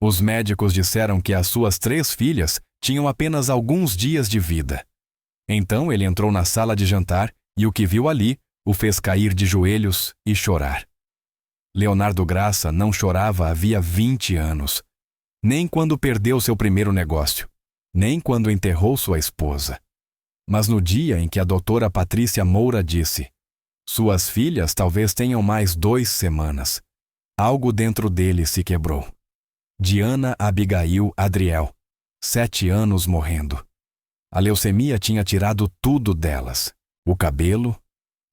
Os médicos disseram que as suas 3 filhas tinham apenas alguns dias de vida. Então ele entrou na sala de jantar e o que viu ali o fez cair de joelhos e chorar. Leonardo Graça não chorava havia 20 anos, nem quando perdeu seu primeiro negócio, nem quando enterrou sua esposa. Mas no dia em que a doutora Patrícia Moura disse: "Suas filhas talvez tenham mais 2 semanas", algo dentro dele se quebrou. Diana Abigail Adriel, 7 anos morrendo. A leucemia tinha tirado tudo delas: o cabelo,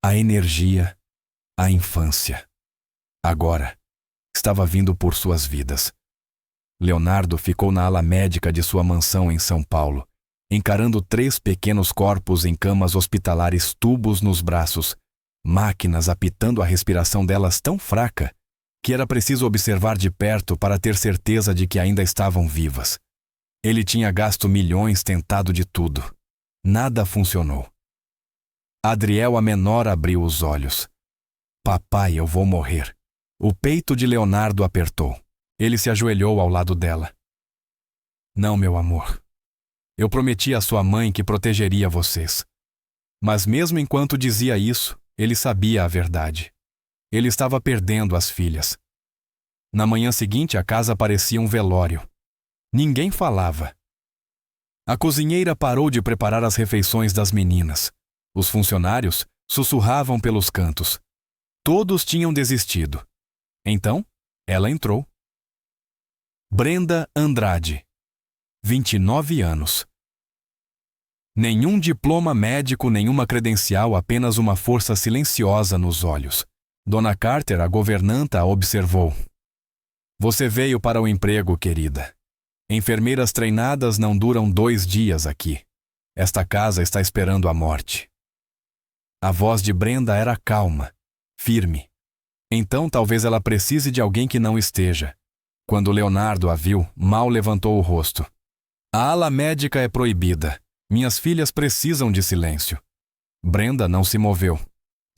a energia, a infância. Agora, estava vindo por suas vidas. Leonardo ficou na ala médica de sua mansão em São Paulo, encarando 3 pequenos corpos em camas hospitalares, tubos nos braços, máquinas apitando a respiração delas tão fraca que era preciso observar de perto para ter certeza de que ainda estavam vivas. Ele tinha gasto milhões, tentado de tudo. Nada funcionou. Adriel, a menor, abriu os olhos. "Papai, eu vou morrer." O peito de Leonardo apertou. Ele se ajoelhou ao lado dela. "Não, meu amor. Eu prometi à sua mãe que protegeria vocês." Mas mesmo enquanto dizia isso, ele sabia a verdade. Ele estava perdendo as filhas. Na manhã seguinte, a casa parecia um velório. Ninguém falava. A cozinheira parou de preparar as refeições das meninas. Os funcionários sussurravam pelos cantos. Todos tinham desistido. Então, ela entrou. Brenda Andrade, 29 anos. Nenhum diploma médico, nenhuma credencial, apenas uma força silenciosa nos olhos. Dona Carter, a governanta, a observou. "Você veio para o emprego, querida. Enfermeiras treinadas não duram 2 dias aqui. Esta casa está esperando a morte." A voz de Brenda era calma, firme. Então talvez ela precise de alguém que não esteja. Quando Leonardo a viu, mal levantou o rosto. "A ala médica é proibida. Minhas filhas precisam de silêncio." Brenda não se moveu.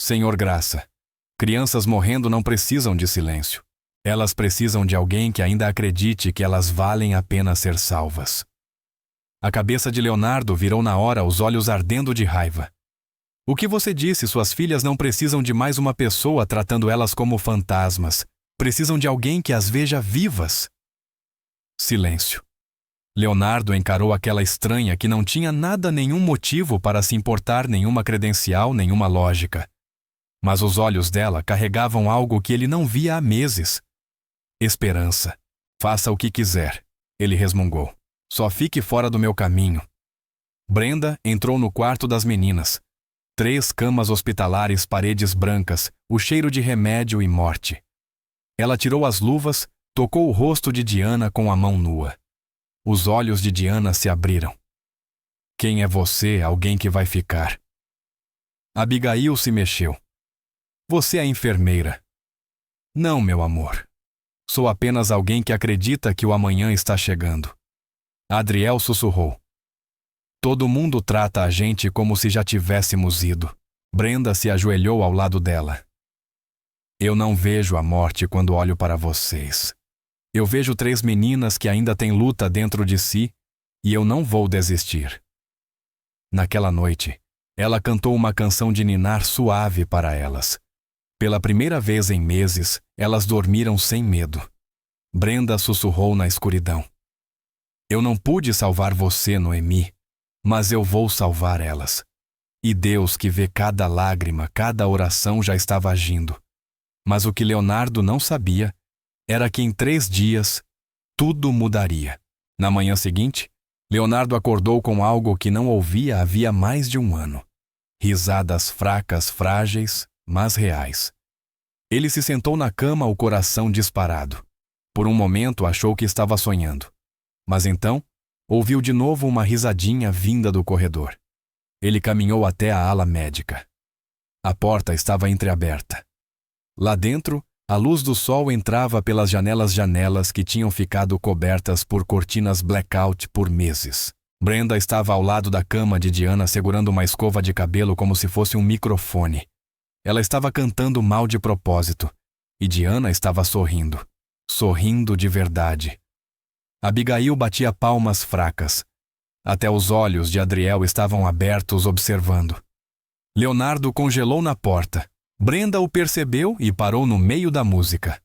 "Senhor Graça, crianças morrendo não precisam de silêncio. Elas precisam de alguém que ainda acredite que elas valem a pena ser salvas." A cabeça de Leonardo virou na hora, os olhos ardendo de raiva. "O que você disse? Suas filhas não precisam de mais uma pessoa tratando elas como fantasmas. Precisam de alguém que as veja vivas." Silêncio. Leonardo encarou aquela estranha que não tinha nada, nenhum motivo para se importar, nenhuma credencial, nenhuma lógica. Mas os olhos dela carregavam algo que ele não via há meses. "Esperança. Faça o que quiser", ele resmungou. "Só fique fora do meu caminho." Brenda entrou no quarto das meninas. 3 camas hospitalares, paredes brancas, o cheiro de remédio e morte. Ela tirou as luvas, tocou o rosto de Diana com a mão nua. Os olhos de Diana se abriram. "Quem é você, alguém que vai ficar?" Abigail se mexeu. "Você é enfermeira." "Não, meu amor. Sou apenas alguém que acredita que o amanhã está chegando." Adriel sussurrou. "Todo mundo trata a gente como se já tivéssemos ido." Brenda se ajoelhou ao lado dela. "Eu não vejo a morte quando olho para vocês. Eu vejo 3 meninas que ainda têm luta dentro de si e eu não vou desistir." Naquela noite, ela cantou uma canção de ninar suave para elas. Pela primeira vez em meses, elas dormiram sem medo. Brenda sussurrou na escuridão. "Eu não pude salvar você, Noemi, mas eu vou salvar elas." E Deus, que vê cada lágrima, cada oração, já estava agindo. Mas o que Leonardo não sabia era que em 3 dias tudo mudaria. Na manhã seguinte, Leonardo acordou com algo que não ouvia havia mais de 1 ano. Risadas fracas, frágeis, mas reais. Ele se sentou na cama, o coração disparado. Por um momento achou que estava sonhando. Mas então, ouviu de novo uma risadinha vinda do corredor. Ele caminhou até a ala médica. A porta estava entreaberta. Lá dentro, a luz do sol entrava pelas janelas que tinham ficado cobertas por cortinas blackout por meses. Brenda estava ao lado da cama de Diana segurando uma escova de cabelo como se fosse um microfone. Ela estava cantando mal de propósito, e Diana estava sorrindo. Sorrindo de verdade. Abigail batia palmas fracas. Até os olhos de Adriel estavam abertos observando. Leonardo congelou na porta. Brenda o percebeu e parou no meio da música.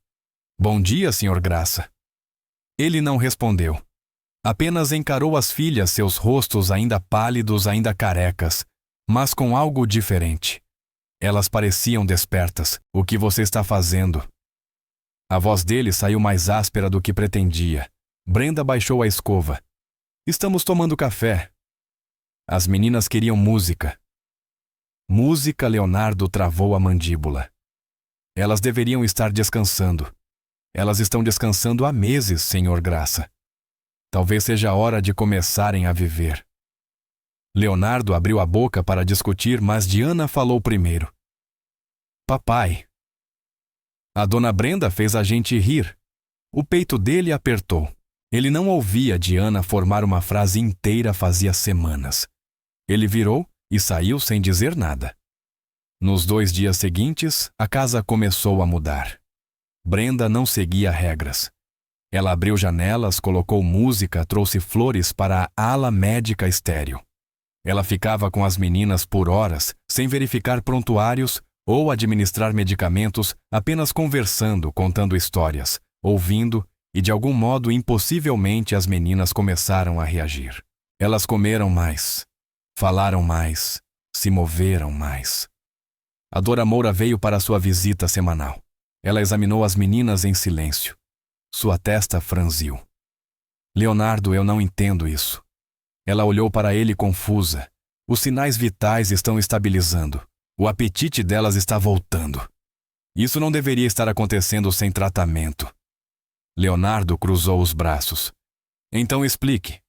Bom dia, Sr. Graça. Ele não respondeu. Apenas encarou as filhas, seus rostos ainda pálidos, ainda carecas, mas com algo diferente. Elas pareciam despertas. O que você está fazendo? A voz dele saiu mais áspera do que pretendia. Brenda baixou a escova. Estamos tomando café. As meninas queriam música. Música, Leonardo travou a mandíbula. Elas deveriam estar descansando. Elas estão descansando há meses, Sr. Graça. Talvez seja a hora de começarem a viver. Leonardo abriu a boca para discutir, mas Diana falou primeiro. Papai. A dona Brenda fez a gente rir. O peito dele apertou. Ele não ouvia Diana formar uma frase inteira fazia semanas. Ele virou e saiu sem dizer nada. Nos 2 dias seguintes, a casa começou a mudar. Brenda não seguia regras. Ela abriu janelas, colocou música, trouxe flores para a ala médica estéril. Ela ficava com as meninas por horas, sem verificar prontuários ou administrar medicamentos, apenas conversando, contando histórias, ouvindo, e de algum modo, impossivelmente, as meninas começaram a reagir. Elas comeram mais, falaram mais, se moveram mais. A Dora Moura veio para sua visita semanal. Ela examinou as meninas em silêncio. Sua testa franziu. Leonardo, eu não entendo isso. Ela olhou para ele confusa. Os sinais vitais estão estabilizando. O apetite delas está voltando. Isso não deveria estar acontecendo sem tratamento. Leonardo cruzou os braços. Então explique.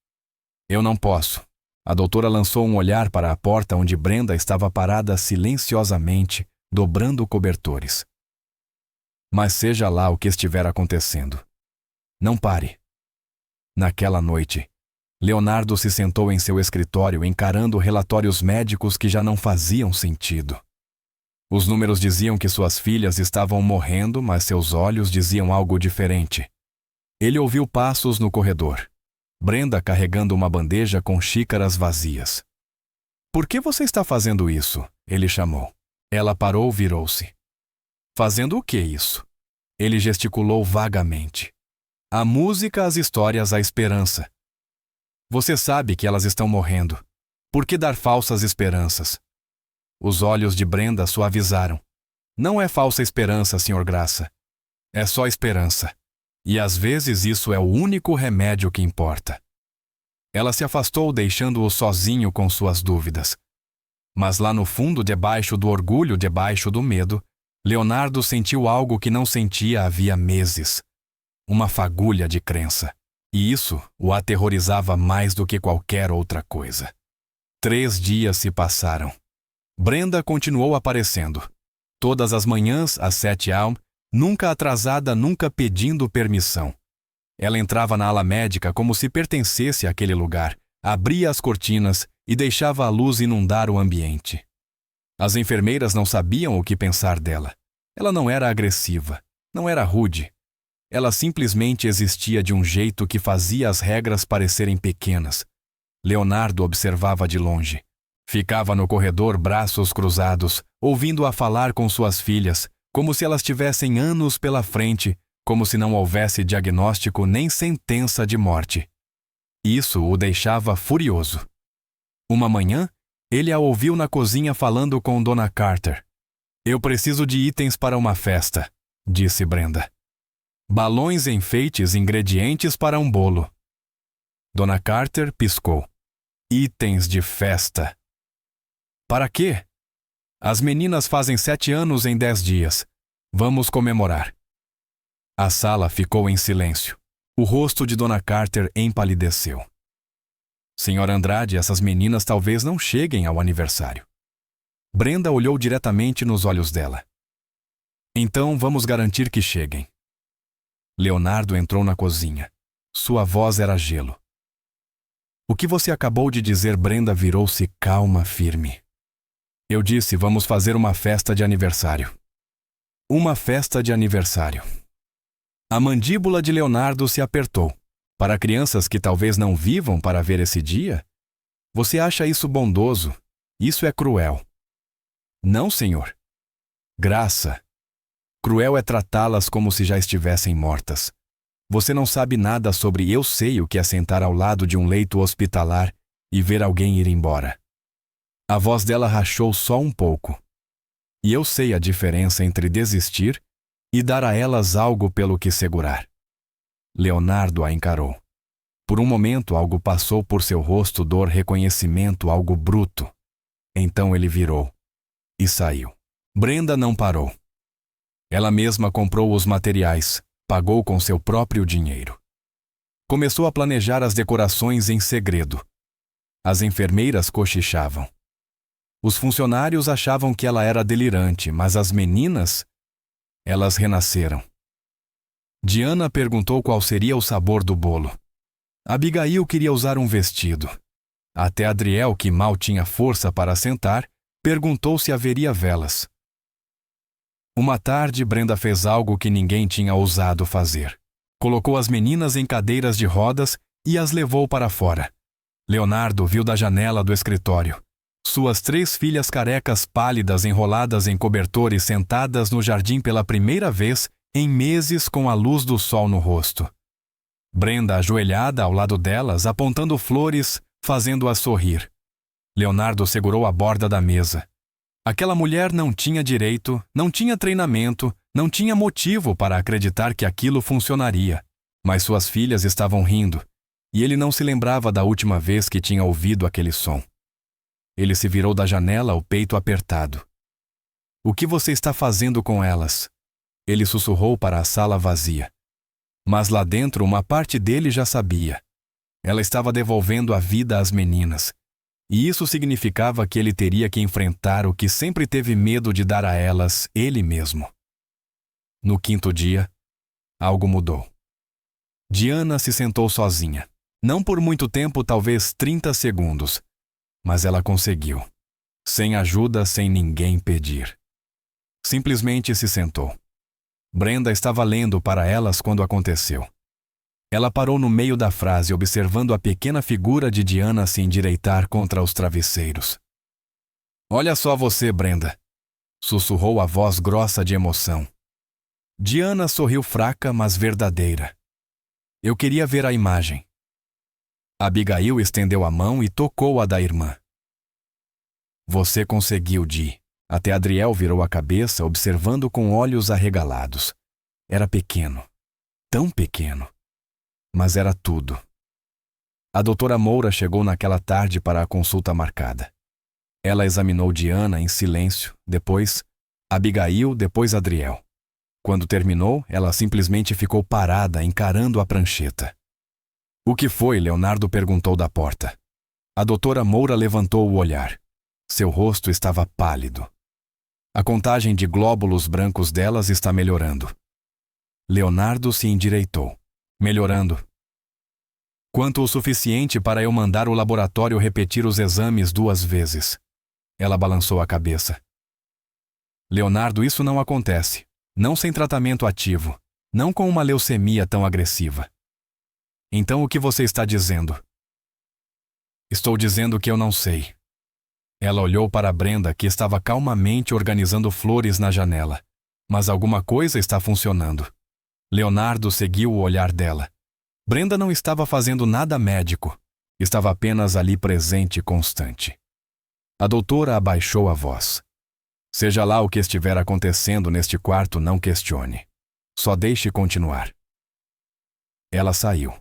Eu não posso. A doutora lançou um olhar para a porta onde Brenda estava parada silenciosamente, dobrando cobertores. Mas seja lá o que estiver acontecendo, não pare. Naquela noite, Leonardo se sentou em seu escritório encarando relatórios médicos que já não faziam sentido. Os números diziam que suas filhas estavam morrendo, mas seus olhos diziam algo diferente. Ele ouviu passos no corredor. Brenda carregando uma bandeja com xícaras vazias. Por que você está fazendo isso? Ele chamou. Ela parou, virou-se. Fazendo o que isso? Ele gesticulou vagamente. A música, as histórias, a esperança. Você sabe que elas estão morrendo. Por que dar falsas esperanças? Os olhos de Brenda suavizaram. Não é falsa esperança, Sr. Graça. É só esperança. E às vezes isso é o único remédio que importa. Ela se afastou, deixando-o sozinho com suas dúvidas. Mas lá no fundo, debaixo do orgulho, debaixo do medo, Leonardo sentiu algo que não sentia havia meses. Uma fagulha de crença. E isso o aterrorizava mais do que qualquer outra coisa. 3 dias se passaram. Brenda continuou aparecendo. Todas as manhãs, às 7 am, nunca atrasada, nunca pedindo permissão. Ela entrava na ala médica como se pertencesse àquele lugar, abria as cortinas e deixava a luz inundar o ambiente. As enfermeiras não sabiam o que pensar dela. Ela não era agressiva, não era rude. Ela simplesmente existia de um jeito que fazia as regras parecerem pequenas. Leonardo observava de longe. Ficava no corredor, braços cruzados, ouvindo-a falar com suas filhas, como se elas tivessem anos pela frente, como se não houvesse diagnóstico nem sentença de morte. Isso o deixava furioso. Uma manhã, ele a ouviu na cozinha falando com Dona Carter. Eu preciso de itens para uma festa, disse Brenda. Balões, enfeites, ingredientes para um bolo. Dona Carter piscou. Itens de festa. Para quê? As meninas fazem 7 anos em 10 dias. Vamos comemorar. A sala ficou em silêncio. O rosto de Dona Carter empalideceu. Senhora Andrade, essas meninas talvez não cheguem ao aniversário. Brenda olhou diretamente nos olhos dela. Então vamos garantir que cheguem. Leonardo entrou na cozinha. Sua voz era gelo. O que você acabou de dizer? Brenda virou-se calma, firme. Eu disse, vamos fazer uma festa de aniversário. Uma festa de aniversário. A mandíbula de Leonardo se apertou. Para crianças que talvez não vivam para ver esse dia? Você acha isso bondoso? Isso é cruel. Não, senhor. Graça. Cruel é tratá-las como se já estivessem mortas. Você não sabe nada sobre eu sei o que é sentar ao lado de um leito hospitalar e ver alguém ir embora. A voz dela rachou só um pouco. E eu sei a diferença entre desistir e dar a elas algo pelo que segurar. Leonardo a encarou. Por um momento algo passou por seu rosto, dor, reconhecimento, algo bruto. Então ele virou e saiu. Brenda não parou. Ela mesma comprou os materiais, pagou com seu próprio dinheiro. Começou a planejar as decorações em segredo. As enfermeiras cochichavam. Os funcionários achavam que ela era delirante, mas as meninas, elas renasceram. Diana perguntou qual seria o sabor do bolo. Abigail queria usar um vestido. Até Adriel, que mal tinha força para sentar, perguntou se haveria velas. Uma tarde, Brenda fez algo que ninguém tinha ousado fazer. Colocou as meninas em cadeiras de rodas e as levou para fora. Leonardo viu da janela do escritório. Suas 3 filhas carecas pálidas enroladas em cobertores sentadas no jardim pela primeira vez em meses com a luz do sol no rosto. Brenda ajoelhada ao lado delas, apontando flores, fazendo-as sorrir. Leonardo segurou a borda da mesa. Aquela mulher não tinha direito, não tinha treinamento, não tinha motivo para acreditar que aquilo funcionaria. Mas suas filhas estavam rindo, e ele não se lembrava da última vez que tinha ouvido aquele som. Ele se virou da janela, o peito apertado. O que você está fazendo com elas? Ele sussurrou para a sala vazia. Mas lá dentro uma parte dele já sabia. Ela estava devolvendo a vida às meninas. E isso significava que ele teria que enfrentar o que sempre teve medo de dar a elas ele mesmo. No 5º dia, algo mudou. Diana se sentou sozinha. Não por muito tempo, talvez 30 segundos. Mas ela conseguiu. Sem ajuda, sem ninguém pedir. Simplesmente se sentou. Brenda estava lendo para elas quando aconteceu. Ela parou no meio da frase, observando a pequena figura de Diana se endireitar contra os travesseiros. Olha só você, Brenda, sussurrou a voz grossa de emoção. Diana sorriu fraca, mas verdadeira. Eu queria ver a imagem. Abigail estendeu a mão e tocou a da irmã. Você conseguiu, Di. Até Adriel virou a cabeça, observando com olhos arregalados. Era pequeno. Tão pequeno. Mas era tudo. A doutora Moura chegou naquela tarde para a consulta marcada. Ela examinou Diana em silêncio, depois Abigail, depois Adriel. Quando terminou, ela simplesmente ficou parada, encarando a prancheta. O que foi? Leonardo perguntou da porta. A doutora Moura levantou o olhar. Seu rosto estava pálido. A contagem de glóbulos brancos delas está melhorando. Leonardo se endireitou. Melhorando. Quanto o suficiente para eu mandar o laboratório repetir os exames 2 vezes. Ela balançou a cabeça. Leonardo, isso não acontece. Não sem tratamento ativo. Não com uma leucemia tão agressiva. Então o que você está dizendo? Estou dizendo que eu não sei. Ela olhou para Brenda, que estava calmamente organizando flores na janela. Mas alguma coisa está funcionando. Leonardo seguiu o olhar dela. Brenda não estava fazendo nada médico. Estava apenas ali presente e constante. A doutora abaixou a voz. Seja lá o que estiver acontecendo neste quarto, não questione. Só deixe continuar. Ela saiu.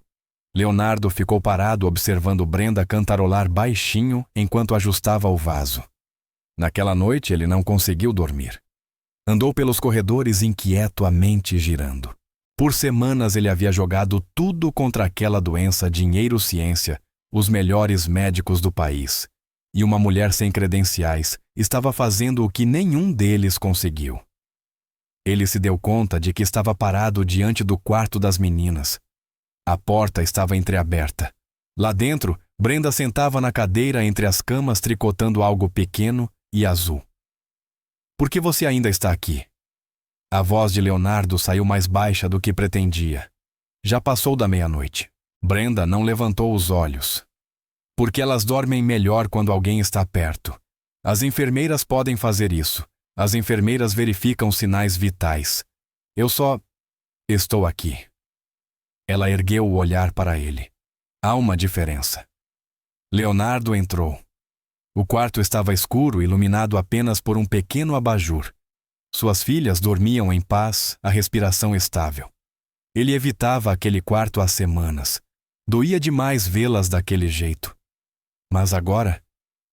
Leonardo ficou parado observando Brenda cantarolar baixinho enquanto ajustava o vaso. Naquela noite ele não conseguiu dormir. Andou pelos corredores inquieto, a mente girando. Por semanas ele havia jogado tudo contra aquela doença, dinheiro, ciência, os melhores médicos do país. E uma mulher sem credenciais estava fazendo o que nenhum deles conseguiu. Ele se deu conta de que estava parado diante do quarto das meninas. A porta estava entreaberta. Lá dentro, Brenda sentava na cadeira entre as camas tricotando algo pequeno e azul. Por que você ainda está aqui? A voz de Leonardo saiu mais baixa do que pretendia. Já passou da meia-noite. Brenda não levantou os olhos. Porque elas dormem melhor quando alguém está perto. As enfermeiras podem fazer isso. As enfermeiras verificam sinais vitais. Eu só estou aqui. Ela ergueu o olhar para ele. Há uma diferença. Leonardo entrou. O quarto estava escuro, iluminado apenas por um pequeno abajur. Suas filhas dormiam em paz, a respiração estável. Ele evitava aquele quarto há semanas. Doía demais vê-las daquele jeito. Mas agora,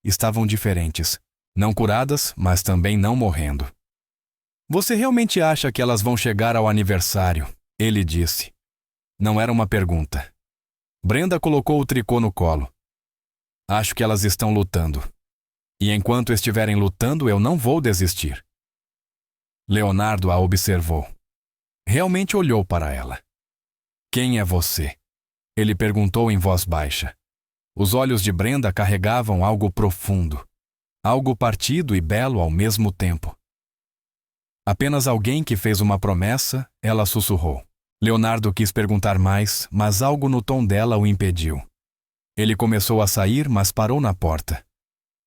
estavam diferentes. Não curadas, mas também não morrendo. Você realmente acha que elas vão chegar ao aniversário? Ele disse. Não era uma pergunta. Brenda colocou o tricô no colo. Acho que elas estão lutando. E enquanto estiverem lutando, eu não vou desistir. Leonardo a observou. Realmente olhou para ela. Quem é você? Ele perguntou em voz baixa. Os olhos de Brenda carregavam algo profundo. Algo partido e belo ao mesmo tempo. Apenas alguém que fez uma promessa, ela sussurrou. Leonardo quis perguntar mais, mas algo no tom dela o impediu. Ele começou a sair, mas parou na porta.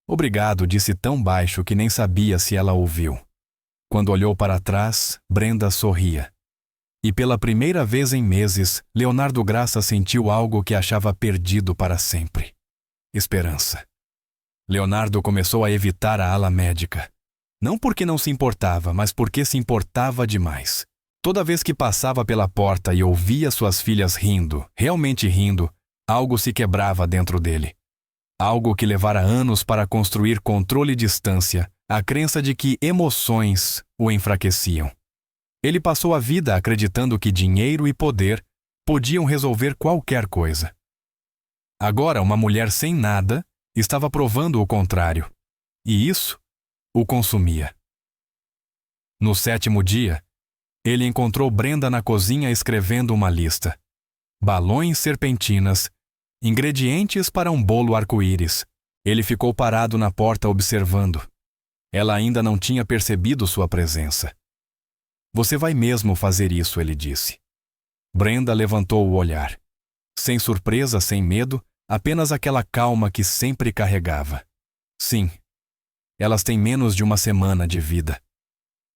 Obrigado, disse tão baixo que nem sabia se ela ouviu. Quando olhou para trás, Brenda sorria. E pela primeira vez em meses, Leonardo Graça sentiu algo que achava perdido para sempre. Esperança. Leonardo começou a evitar a ala médica. Não porque não se importava, mas porque se importava demais. Toda vez que passava pela porta e ouvia suas filhas rindo, realmente rindo, algo se quebrava dentro dele. Algo que levara anos para construir controle e distância, a crença de que emoções o enfraqueciam. Ele passou a vida acreditando que dinheiro e poder podiam resolver qualquer coisa. Agora, uma mulher sem nada estava provando o contrário. E isso o consumia. No 7º dia, ele encontrou Brenda na cozinha escrevendo uma lista. Balões serpentinas, ingredientes para um bolo arco-íris. Ele ficou parado na porta observando. Ela ainda não tinha percebido sua presença. Você vai mesmo fazer isso, ele disse. Brenda levantou o olhar. Sem surpresa, sem medo, apenas aquela calma que sempre carregava. Sim, elas têm menos de uma semana de vida.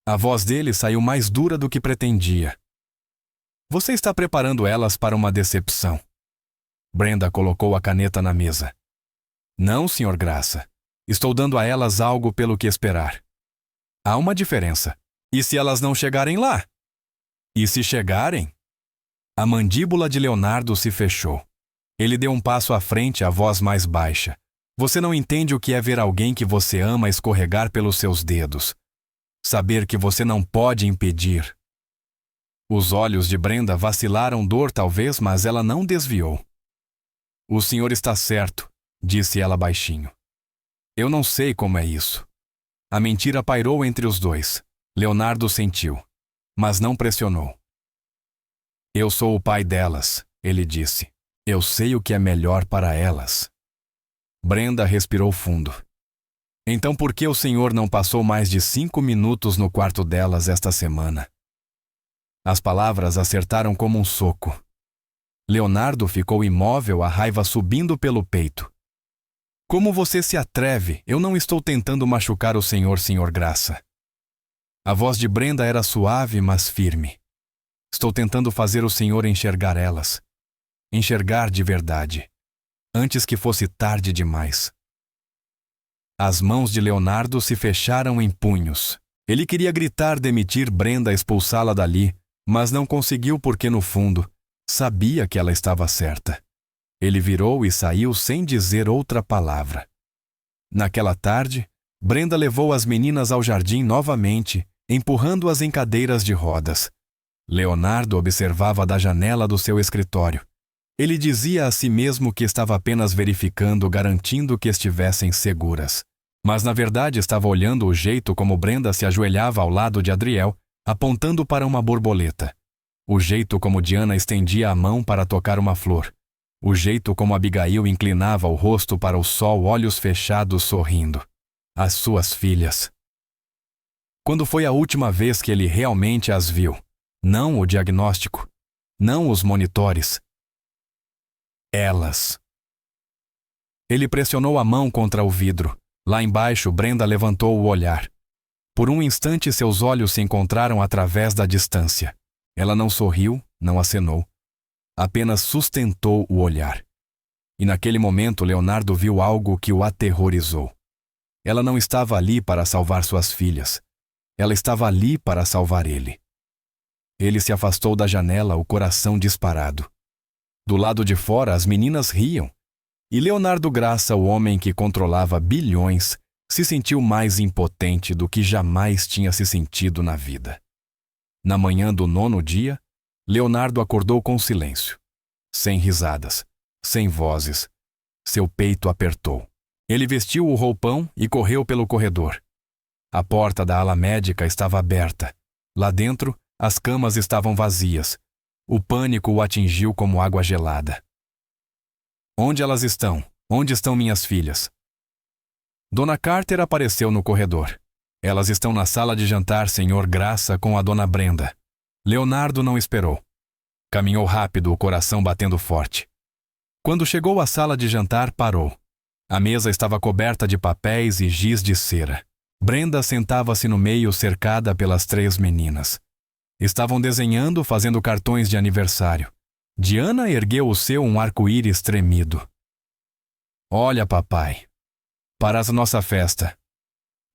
A voz dele saiu mais dura do que pretendia. Você está preparando elas para uma decepção. Brenda colocou a caneta na mesa. Não, Sr. Graça. Estou dando a elas algo pelo que esperar. Há uma diferença. E se elas não chegarem lá? E se chegarem? A mandíbula de Leonardo se fechou. Ele deu um passo à frente, a voz mais baixa. Você não entende o que é ver alguém que você ama escorregar pelos seus dedos. Saber que você não pode impedir. Os olhos de Brenda vacilaram dor talvez, mas ela não desviou. O senhor está certo, disse ela baixinho. Eu não sei como é isso. A mentira pairou entre os dois. Leonardo sentiu, mas não pressionou. Eu sou o pai delas, ele disse. Eu sei o que é melhor para elas. Brenda respirou fundo. Então por que o senhor não passou mais de 5 minutos no quarto delas esta semana? As palavras acertaram como um soco. Leonardo ficou imóvel, a raiva subindo pelo peito. Como você se atreve? Eu não estou tentando machucar o senhor, Sr. Graça. A voz de Brenda era suave, mas firme. Estou tentando fazer o senhor enxergar elas. Enxergar de verdade. Antes que fosse tarde demais. As mãos de Leonardo se fecharam em punhos. Ele queria gritar, demitir Brenda, expulsá-la dali, mas não conseguiu porque, no fundo, sabia que ela estava certa. Ele virou e saiu sem dizer outra palavra. Naquela tarde, Brenda levou as meninas ao jardim novamente, empurrando-as em cadeiras de rodas. Leonardo observava da janela do seu escritório. Ele dizia a si mesmo que estava apenas verificando, garantindo que estivessem seguras. Mas na verdade estava olhando o jeito como Brenda se ajoelhava ao lado de Adriel, apontando para uma borboleta. O jeito como Diana estendia a mão para tocar uma flor. O jeito como Abigail inclinava o rosto para o sol, olhos fechados, sorrindo. As suas filhas. Quando foi a última vez que ele realmente as viu? Não o diagnóstico. Não os monitores. Elas. Ele pressionou a mão contra o vidro. Lá embaixo, Brenda levantou o olhar. Por um instante, seus olhos se encontraram através da distância. Ela não sorriu, não acenou. Apenas sustentou o olhar. E naquele momento, Leonardo viu algo que o aterrorizou. Ela não estava ali para salvar suas filhas. Ela estava ali para salvar ele. Ele se afastou da janela, o coração disparado. Do lado de fora, as meninas riam. E Leonardo Graça, o homem que controlava bilhões, se sentiu mais impotente do que jamais tinha se sentido na vida. Na manhã do 9º dia, Leonardo acordou com silêncio. Sem risadas, sem vozes. Seu peito apertou. Ele vestiu o roupão e correu pelo corredor. A porta da ala médica estava aberta. Lá dentro, as camas estavam vazias. O pânico o atingiu como água gelada. Onde elas estão? Onde estão minhas filhas? Dona Carter apareceu no corredor. Elas estão na sala de jantar, Sr. Graça, com a Dona Brenda. Leonardo não esperou. Caminhou rápido, o coração batendo forte. Quando chegou à sala de jantar, parou. A mesa estava coberta de papéis e giz de cera. Brenda sentava-se no meio, cercada pelas 3 meninas. Estavam desenhando, fazendo cartões de aniversário. Diana ergueu o seu um arco-íris tremido. Olha, papai. Para a nossa festa.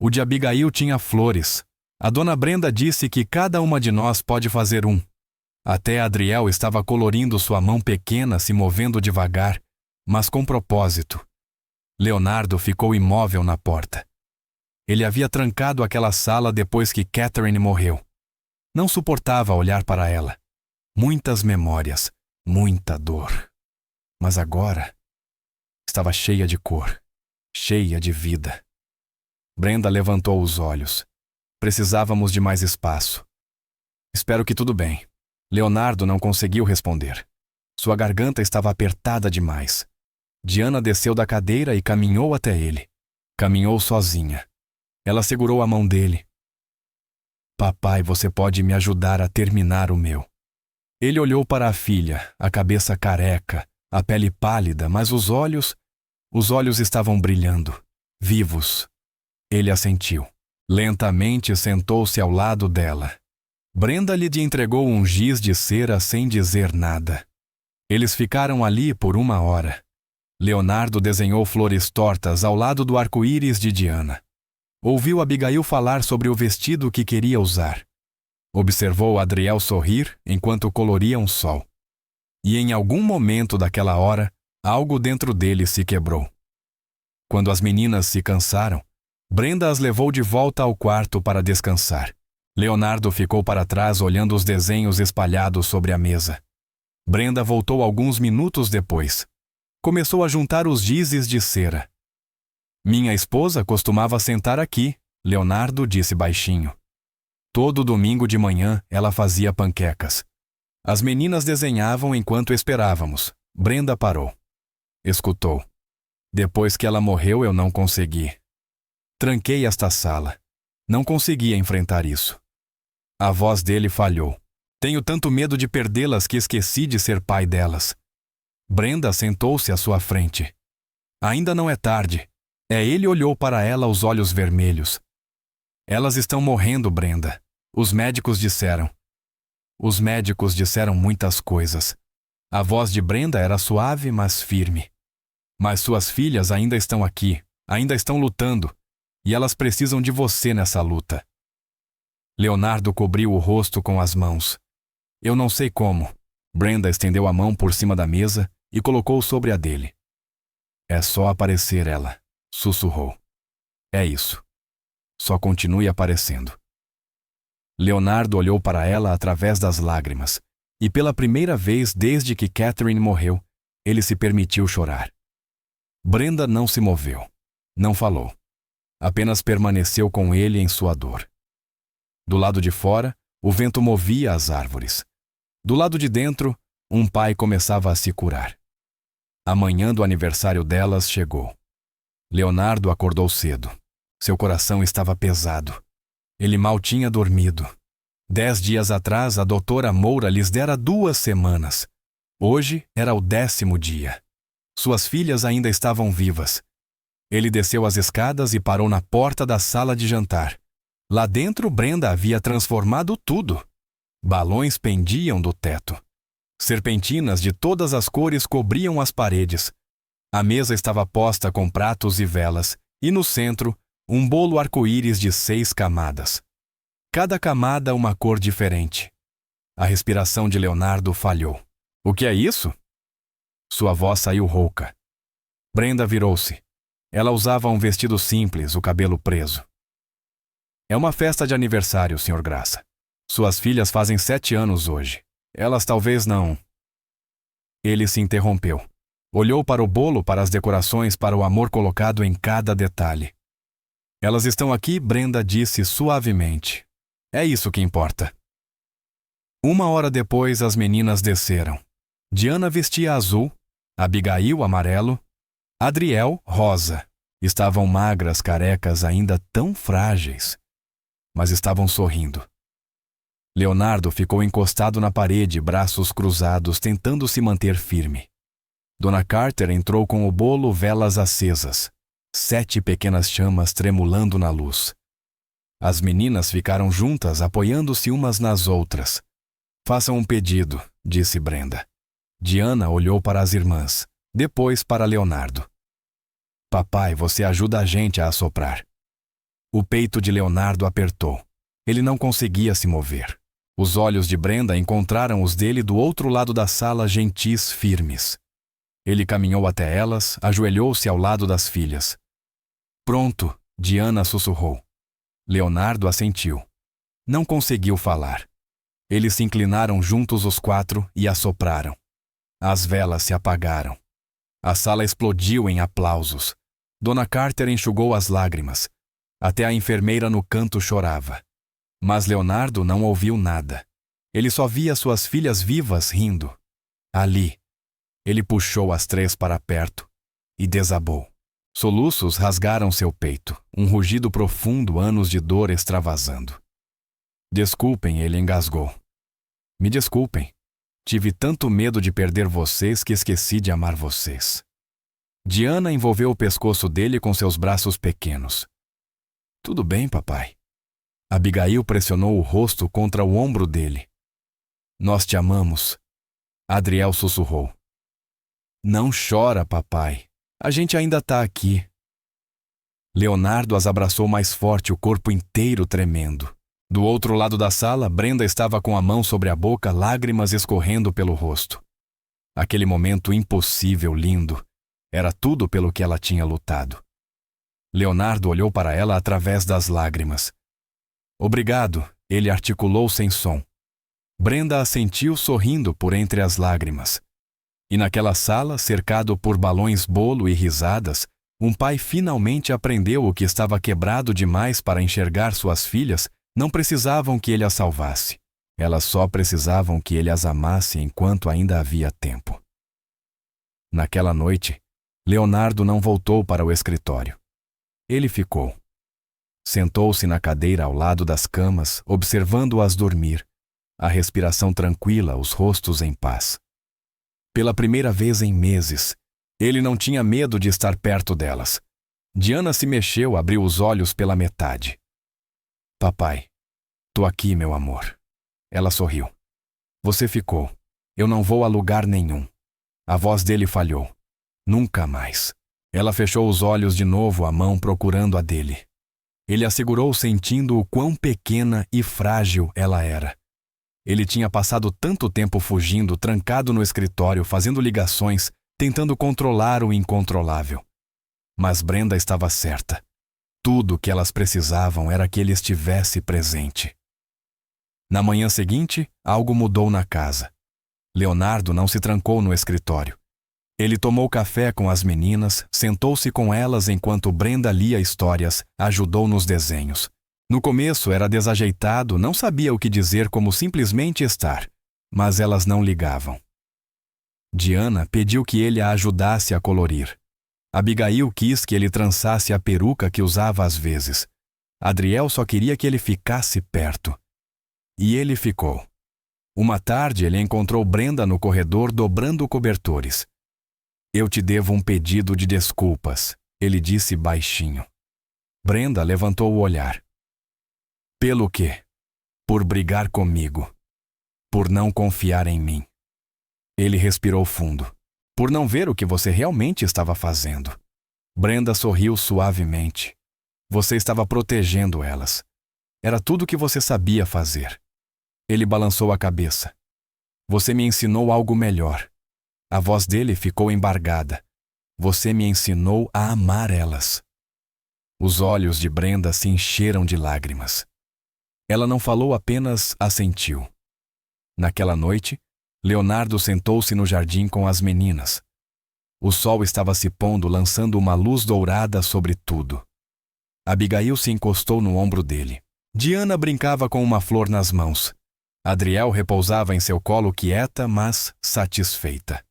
O de Abigail tinha flores. A Dona Brenda disse que cada uma de nós pode fazer um. Até Adriel estava colorindo sua mão pequena, se movendo devagar, mas com propósito. Leonardo ficou imóvel na porta. Ele havia trancado aquela sala depois que Catherine morreu. Não suportava olhar para ela. Muitas memórias, muita dor. Mas agora estava cheia de cor, cheia de vida. Brenda levantou os olhos. Precisávamos de mais espaço. Espero que tudo bem. Leonardo não conseguiu responder. Sua garganta estava apertada demais. Diana desceu da cadeira e caminhou até ele. Caminhou sozinha. Ela segurou a mão dele. Papai, você pode me ajudar a terminar o meu. Ele olhou para a filha, a cabeça careca, a pele pálida, mas os olhos estavam brilhando, vivos. Ele assentiu. Lentamente sentou-se ao lado dela. Brenda lhe entregou um giz de cera sem dizer nada. Eles ficaram ali por 1 hora. Leonardo desenhou flores tortas ao lado do arco-íris de Diana. Ouviu Abigail falar sobre o vestido que queria usar. Observou Adriel sorrir enquanto coloria um sol. E em algum momento daquela hora, algo dentro dele se quebrou. Quando as meninas se cansaram, Brenda as levou de volta ao quarto para descansar. Leonardo ficou para trás olhando os desenhos espalhados sobre a mesa. Brenda voltou alguns minutos depois. Começou a juntar os gizes de cera. Minha esposa costumava sentar aqui, Leonardo disse baixinho. Todo domingo de manhã ela fazia panquecas. As meninas desenhavam enquanto esperávamos. Brenda parou. Escutou. Depois que ela morreu, eu não consegui. Tranquei esta sala. Não conseguia enfrentar isso. A voz dele falhou. Tenho tanto medo de perdê-las que esqueci de ser pai delas. Brenda sentou-se à sua frente. Ainda não é tarde. Ele olhou para ela, os olhos vermelhos. Elas estão morrendo, Brenda. Os médicos disseram. Os médicos disseram muitas coisas. A voz de Brenda era suave, mas firme. Mas suas filhas ainda estão aqui, ainda estão lutando, e elas precisam de você nessa luta. Leonardo cobriu o rosto com as mãos. Eu não sei como. Brenda estendeu a mão por cima da mesa e colocou sobre a dele. É só aparecer, ela sussurrou. É isso. Só continue aparecendo. Leonardo olhou para ela através das lágrimas, e pela primeira vez desde que Catherine morreu, ele se permitiu chorar. Brenda não se moveu, não falou. Apenas permaneceu com ele em sua dor. Do lado de fora, o vento movia as árvores. Do lado de dentro, um pai começava a se curar. A manhã do aniversário delas chegou. Leonardo acordou cedo. Seu coração estava pesado. Ele mal tinha dormido. 10 dias atrás, a doutora Moura lhes dera 2 semanas. Hoje era o 10º dia. Suas filhas ainda estavam vivas. Ele desceu as escadas e parou na porta da sala de jantar. Lá dentro, Brenda havia transformado tudo. Balões pendiam do teto. Serpentinas de todas as cores cobriam as paredes. A mesa estava posta com pratos e velas, e no centro, um bolo arco-íris de 6 camadas. Cada camada uma cor diferente. A respiração de Leonardo falhou. O que é isso? Sua voz saiu rouca. Brenda virou-se. Ela usava um vestido simples, o cabelo preso. É uma festa de aniversário, Sr. Graça. Suas filhas fazem 7 anos hoje. Elas talvez não... Ele se interrompeu. Olhou para o bolo, para as decorações, para o amor colocado em cada detalhe. Elas estão aqui, Brenda disse suavemente. É isso que importa. 1 hora depois, as meninas desceram. Diana vestia azul, Abigail amarelo, Adriel rosa. Estavam magras, carecas, ainda tão frágeis. Mas estavam sorrindo. Leonardo ficou encostado na parede, braços cruzados, tentando se manter firme. Dona Carter entrou com o bolo, velas acesas. 7 pequenas chamas tremulando na luz. As meninas ficaram juntas, apoiando-se umas nas outras. Façam um pedido, disse Brenda. Diana olhou para as irmãs, depois para Leonardo. Papai, você ajuda a gente a assoprar. O peito de Leonardo apertou. Ele não conseguia se mover. Os olhos de Brenda encontraram os dele do outro lado da sala, gentis, firmes. Ele caminhou até elas, ajoelhou-se ao lado das filhas. Pronto, Diana sussurrou. Leonardo assentiu. Não conseguiu falar. Eles se inclinaram juntos os 4 e assopraram. As velas se apagaram. A sala explodiu em aplausos. Dona Carter enxugou as lágrimas. Até a enfermeira no canto chorava. Mas Leonardo não ouviu nada. Ele só via suas filhas vivas rindo. Ali. Ele puxou as 3 para perto e desabou. Soluços rasgaram seu peito, um rugido profundo, anos de dor extravasando. Desculpem, ele engasgou. Me desculpem. Tive tanto medo de perder vocês que esqueci de amar vocês. Diana envolveu o pescoço dele com seus braços pequenos. Tudo bem, papai. Abigail pressionou o rosto contra o ombro dele. Nós te amamos. Adriel sussurrou. Não chora, papai. A gente ainda está aqui. Leonardo as abraçou mais forte, o corpo inteiro tremendo. Do outro lado da sala, Brenda estava com a mão sobre a boca, lágrimas escorrendo pelo rosto. Aquele momento impossível, lindo. Era tudo pelo que ela tinha lutado. Leonardo olhou para ela através das lágrimas. Obrigado, ele articulou sem som. Brenda assentiu sorrindo por entre as lágrimas. E naquela sala, cercado por balões bolo e risadas, um pai finalmente aprendeu o que estava quebrado demais para enxergar suas filhas. Não precisavam que ele as salvasse. Elas só precisavam que ele as amasse enquanto ainda havia tempo. Naquela noite, Leonardo não voltou para o escritório. Ele ficou. Sentou-se na cadeira ao lado das camas, observando-as dormir, a respiração tranquila, os rostos em paz. Pela primeira vez em meses, ele não tinha medo de estar perto delas. Diana se mexeu, abriu os olhos pela metade. Papai, tô aqui, meu amor. Ela sorriu. Você ficou. Eu não vou a lugar nenhum. A voz dele falhou. Nunca mais. Ela fechou os olhos de novo, a mão procurando a dele. Ele a segurou, sentindo o quão pequena e frágil ela era. Ele tinha passado tanto tempo fugindo, trancado no escritório, fazendo ligações, tentando controlar o incontrolável. Mas Brenda estava certa. Tudo o que elas precisavam era que ele estivesse presente. Na manhã seguinte, algo mudou na casa. Leonardo não se trancou no escritório. Ele tomou café com as meninas, sentou-se com elas enquanto Brenda lia histórias, ajudou nos desenhos. No começo era desajeitado, não sabia o que dizer, como simplesmente estar, mas elas não ligavam. Diana pediu que ele a ajudasse a colorir. Abigail quis que ele trançasse a peruca que usava às vezes. Adriel só queria que ele ficasse perto. E ele ficou. Uma tarde ele encontrou Brenda no corredor dobrando cobertores. Eu te devo um pedido de desculpas, ele disse baixinho. Brenda levantou o olhar. Pelo quê? Por brigar comigo. Por não confiar em mim. Ele respirou fundo. Por não ver o que você realmente estava fazendo. Brenda sorriu suavemente. Você estava protegendo elas. Era tudo o que você sabia fazer. Ele balançou a cabeça. Você me ensinou algo melhor. A voz dele ficou embargada. Você me ensinou a amar elas. Os olhos de Brenda se encheram de lágrimas. Ela não falou, apenas assentiu. Naquela noite, Leonardo sentou-se no jardim com as meninas. O sol estava se pondo, lançando uma luz dourada sobre tudo. Abigail se encostou no ombro dele. Diana brincava com uma flor nas mãos. Adriel repousava em seu colo quieta, mas satisfeita.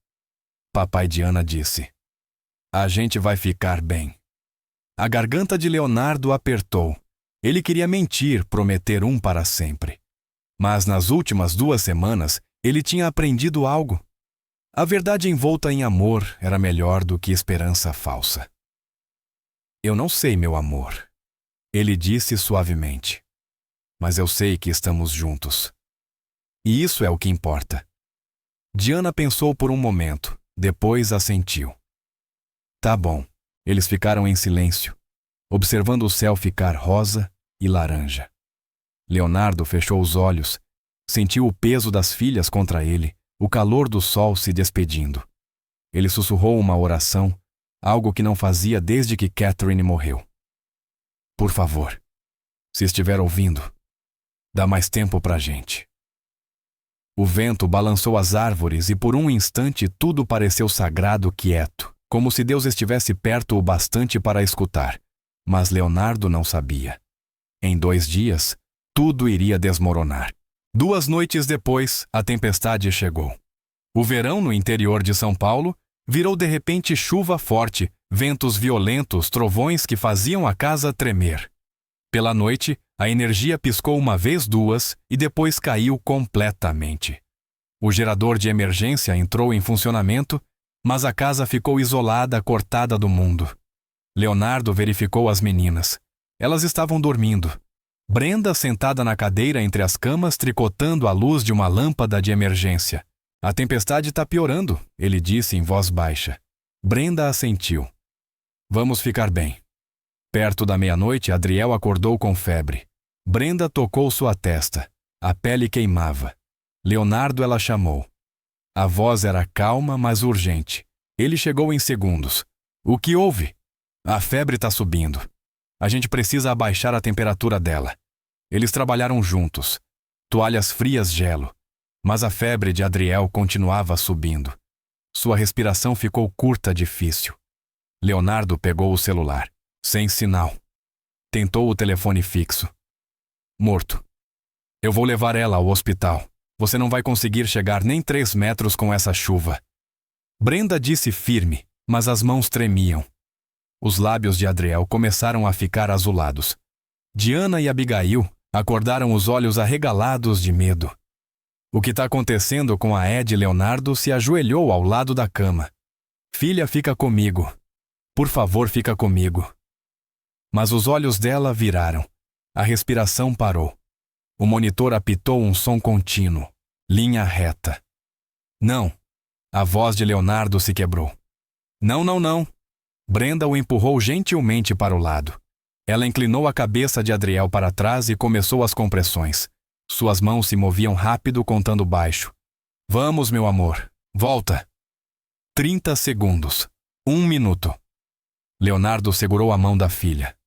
Papai Diana disse: A gente vai ficar bem. A garganta de Leonardo apertou. Ele queria mentir, prometer um para sempre. Mas nas últimas 2 semanas, ele tinha aprendido algo. A verdade envolta em amor era melhor do que esperança falsa. Eu não sei, meu amor, ele disse suavemente. Mas eu sei que estamos juntos. E isso é o que importa. Diana pensou por um momento, depois assentiu. Tá bom. Eles ficaram em silêncio, observando o céu ficar rosa e laranja. Leonardo fechou os olhos, sentiu o peso das filhas contra ele, o calor do sol se despedindo. Ele sussurrou uma oração, algo que não fazia desde que Catherine morreu. Por favor, se estiver ouvindo, dá mais tempo pra gente. O vento balançou as árvores e por um instante tudo pareceu sagrado, quieto, como se Deus estivesse perto o bastante para escutar. Mas Leonardo não sabia. Em 2 dias, tudo iria desmoronar. 2 noites depois, a tempestade chegou. O verão no interior de São Paulo virou de repente chuva forte, ventos violentos, trovões que faziam a casa tremer. Pela noite, a energia piscou uma vez, 2 e depois caiu completamente. O gerador de emergência entrou em funcionamento, mas a casa ficou isolada, cortada do mundo. Leonardo verificou as meninas. Elas estavam dormindo. Brenda sentada na cadeira entre as camas, tricotando à luz de uma lâmpada de emergência. A tempestade está piorando, ele disse em voz baixa. Brenda assentiu. Vamos ficar bem. Perto da meia-noite, Adriel acordou com febre. Brenda tocou sua testa. A pele queimava. Leonardo ela chamou. A voz era calma, mas urgente. Ele chegou em segundos. O que houve? A febre está subindo. A gente precisa abaixar a temperatura dela. Eles trabalharam juntos. Toalhas frias, gelo. Mas a febre de Adriel continuava subindo. Sua respiração ficou curta, difícil. Leonardo pegou o celular. Sem sinal. Tentou o telefone fixo. Morto. Eu vou levar ela ao hospital. Você não vai conseguir chegar nem 3 metros com essa chuva. Brenda disse firme, mas as mãos tremiam. Os lábios de Adriel começaram a ficar azulados. Diana e Abigail acordaram, os olhos arregalados de medo. O que está acontecendo com a Ed? Leonardo se ajoelhou ao lado da cama. Filha, fica comigo. Por favor, fica comigo. Mas os olhos dela viraram. A respiração parou. O monitor apitou um som contínuo. Linha reta. Não. A voz de Leonardo se quebrou. Não, não, não. Brenda o empurrou gentilmente para o lado. Ela inclinou a cabeça de Adriel para trás e começou as compressões. Suas mãos se moviam rápido, contando baixo. Vamos, meu amor. Volta. 30 segundos. 1 minuto. Leonardo segurou a mão da filha.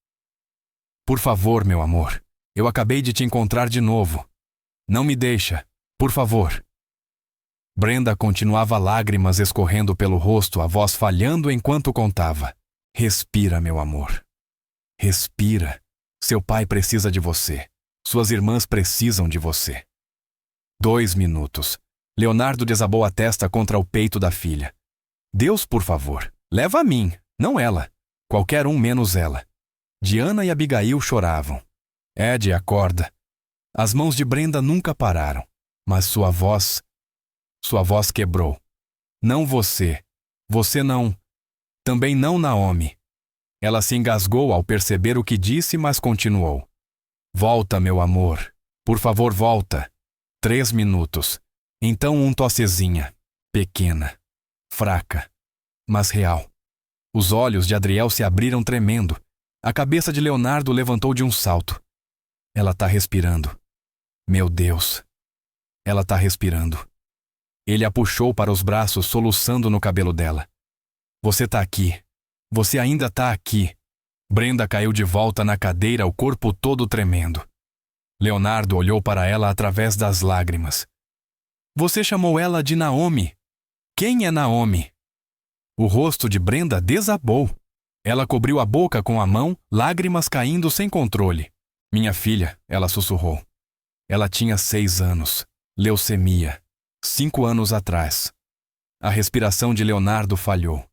Por favor, meu amor. Eu acabei de te encontrar de novo. Não me deixa. Por favor. Brenda continuava, lágrimas escorrendo pelo rosto, a voz falhando enquanto contava. Respira, meu amor. Respira. Seu pai precisa de você. Suas irmãs precisam de você. 2 minutos. Leonardo desabou a testa contra o peito da filha. Deus, por favor, leva a mim, não ela. Qualquer um menos ela. Diana e Abigail choravam. Ed, acorda. As mãos de Brenda nunca pararam, mas sua voz quebrou. Não você. Você não. Também não, Naomi. Ela se engasgou ao perceber o que disse, mas continuou. Volta, meu amor. Por favor, volta. 3 minutos. Então um tossezinha. Pequena. Fraca. Mas real. Os olhos de Adriel se abriram tremendo. A cabeça de Leonardo levantou de um salto. Ela tá respirando. Meu Deus. Ela tá respirando. Ele a puxou para os braços, soluçando no cabelo dela. Você tá aqui. Você ainda tá aqui. Brenda caiu de volta na cadeira, o corpo todo tremendo. Leonardo olhou para ela através das lágrimas. Você chamou ela de Naomi. Quem é Naomi? O rosto de Brenda desabou. Ela cobriu a boca com a mão, lágrimas caindo sem controle. Minha filha, ela sussurrou. Ela tinha 6 anos. Leucemia. 5 anos atrás. A respiração de Leonardo falhou.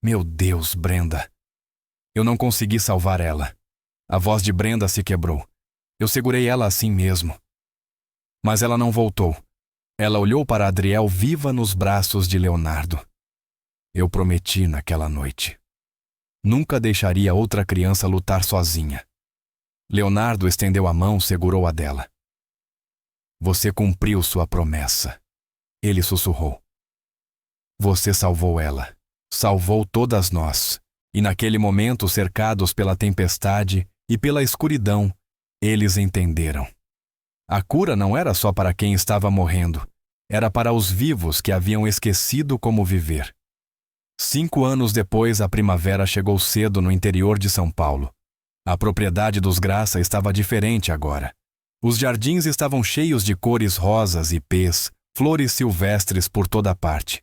Meu Deus, Brenda. Eu não consegui salvar ela. A voz de Brenda se quebrou. Eu segurei ela assim mesmo. Mas ela não voltou. Ela olhou para Adriel viva nos braços de Leonardo. Eu prometi naquela noite. Nunca deixaria outra criança lutar sozinha. Leonardo estendeu a mão, segurou a dela. Você cumpriu sua promessa. Ele sussurrou. Você salvou ela. Salvou todas nós. E naquele momento, cercados pela tempestade e pela escuridão, eles entenderam. A cura não era só para quem estava morrendo. Era para os vivos que haviam esquecido como viver. 5 anos depois, a primavera chegou cedo no interior de São Paulo. A propriedade dos Graça estava diferente agora. Os jardins estavam cheios de cores rosas e pés, flores silvestres por toda parte.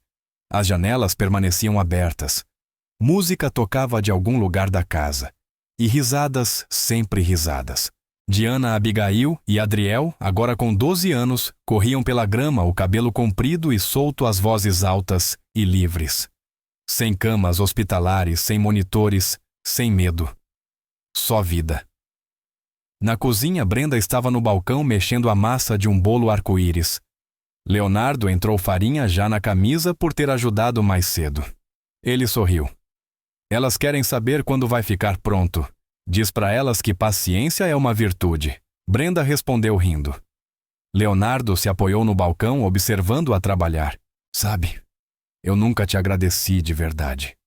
As janelas permaneciam abertas. Música tocava de algum lugar da casa. E risadas, sempre risadas. Diana, Abigail e Adriel, agora com 12 anos, corriam pela grama, o cabelo comprido e solto, as vozes altas e livres. Sem camas hospitalares, sem monitores, sem medo. Só vida. Na cozinha, Brenda estava no balcão mexendo a massa de um bolo arco-íris. Leonardo entrou farinha já na camisa por ter ajudado mais cedo. Ele sorriu. Elas querem saber quando vai ficar pronto. Diz para elas que paciência é uma virtude. Brenda respondeu rindo. Leonardo se apoiou no balcão, observando-a trabalhar. Sabe, eu nunca te agradeci de verdade.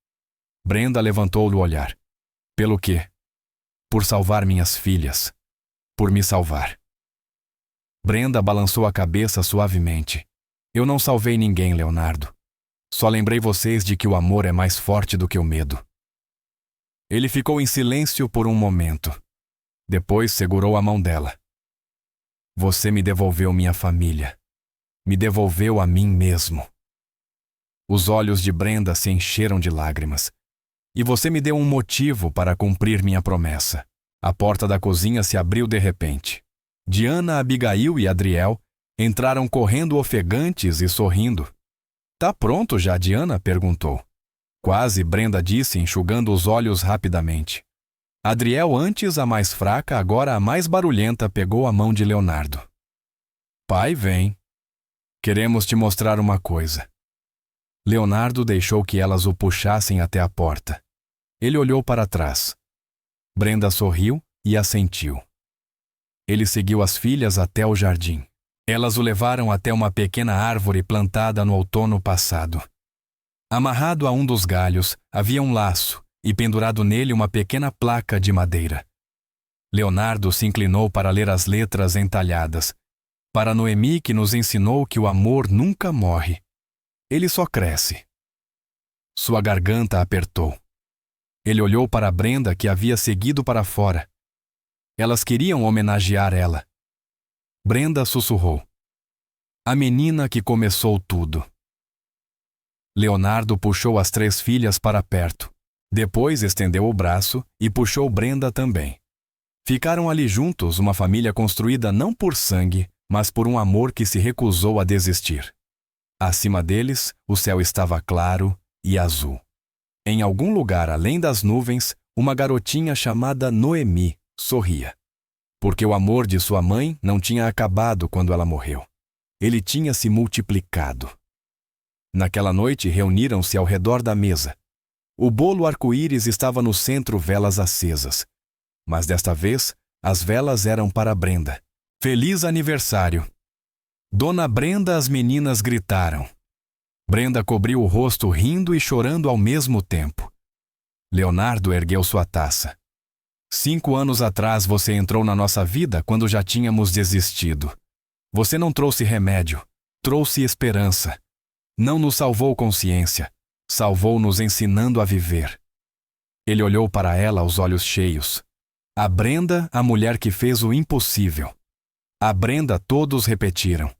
Brenda levantou o olhar. Pelo quê? Por salvar minhas filhas. Por me salvar. Brenda balançou a cabeça suavemente. Eu não salvei ninguém, Leonardo. Só lembrei vocês de que o amor é mais forte do que o medo. Ele ficou em silêncio por um momento. Depois segurou a mão dela. Você me devolveu minha família. Me devolveu a mim mesmo. Os olhos de Brenda se encheram de lágrimas. E você me deu um motivo para cumprir minha promessa. A porta da cozinha se abriu de repente. Diana, Abigail e Adriel entraram correndo ofegantes e sorrindo. Tá pronto já, Diana? Perguntou. Quase, Brenda disse, enxugando os olhos rapidamente. Adriel, antes a mais fraca, agora a mais barulhenta, pegou a mão de Leonardo. Pai, vem. Queremos te mostrar uma coisa. Leonardo deixou que elas o puxassem até a porta. Ele olhou para trás. Brenda sorriu e assentiu. Ele seguiu as filhas até o jardim. Elas o levaram até uma pequena árvore plantada no outono passado. Amarrado a um dos galhos, havia um laço e pendurado nele uma pequena placa de madeira. Leonardo se inclinou para ler as letras entalhadas. Para Noemi, que nos ensinou que o amor nunca morre. Ele só cresce. Sua garganta apertou. Ele olhou para Brenda, que havia seguido para fora. Elas queriam homenagear ela. Brenda sussurrou. A menina que começou tudo. Leonardo puxou as 3 filhas para perto. Depois estendeu o braço e puxou Brenda também. Ficaram ali juntos, uma família construída não por sangue, mas por um amor que se recusou a desistir. Acima deles, o céu estava claro e azul. Em algum lugar além das nuvens, uma garotinha chamada Noemi sorria. Porque o amor de sua mãe não tinha acabado quando ela morreu. Ele tinha se multiplicado. Naquela noite reuniram-se ao redor da mesa. O bolo arco-íris estava no centro, velas acesas. Mas desta vez, as velas eram para Brenda. Feliz aniversário! Dona Brenda, as meninas gritaram. Brenda cobriu o rosto rindo e chorando ao mesmo tempo. Leonardo ergueu sua taça. 5 anos atrás você entrou na nossa vida quando já tínhamos desistido. Você não trouxe remédio, trouxe esperança. Não nos salvou consciência, salvou-nos ensinando a viver. Ele olhou para ela, os olhos cheios. A Brenda, a mulher que fez o impossível. A Brenda, todos repetiram.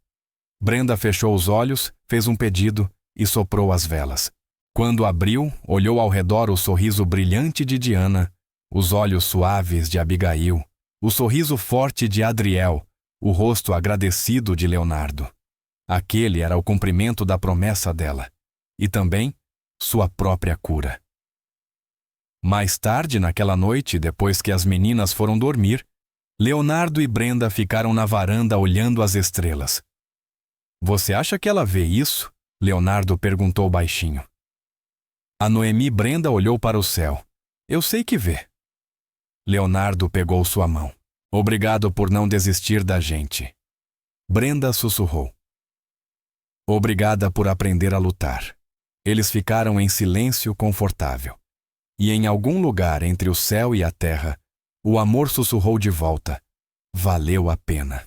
Brenda fechou os olhos, fez um pedido e soprou as velas. Quando abriu, olhou ao redor o sorriso brilhante de Diana, os olhos suaves de Abigail, o sorriso forte de Adriel, o rosto agradecido de Leonardo. Aquele era o cumprimento da promessa dela, e também sua própria cura. Mais tarde, naquela noite, depois que as meninas foram dormir, Leonardo e Brenda ficaram na varanda olhando as estrelas. Você acha que ela vê isso? Leonardo perguntou baixinho. A Noemi Brenda olhou para o céu. Eu sei que vê. Leonardo pegou sua mão. Obrigado por não desistir da gente. Brenda sussurrou. Obrigada por aprender a lutar. Eles ficaram em silêncio confortável. E em algum lugar entre o céu e a terra, o amor sussurrou de volta. Valeu a pena.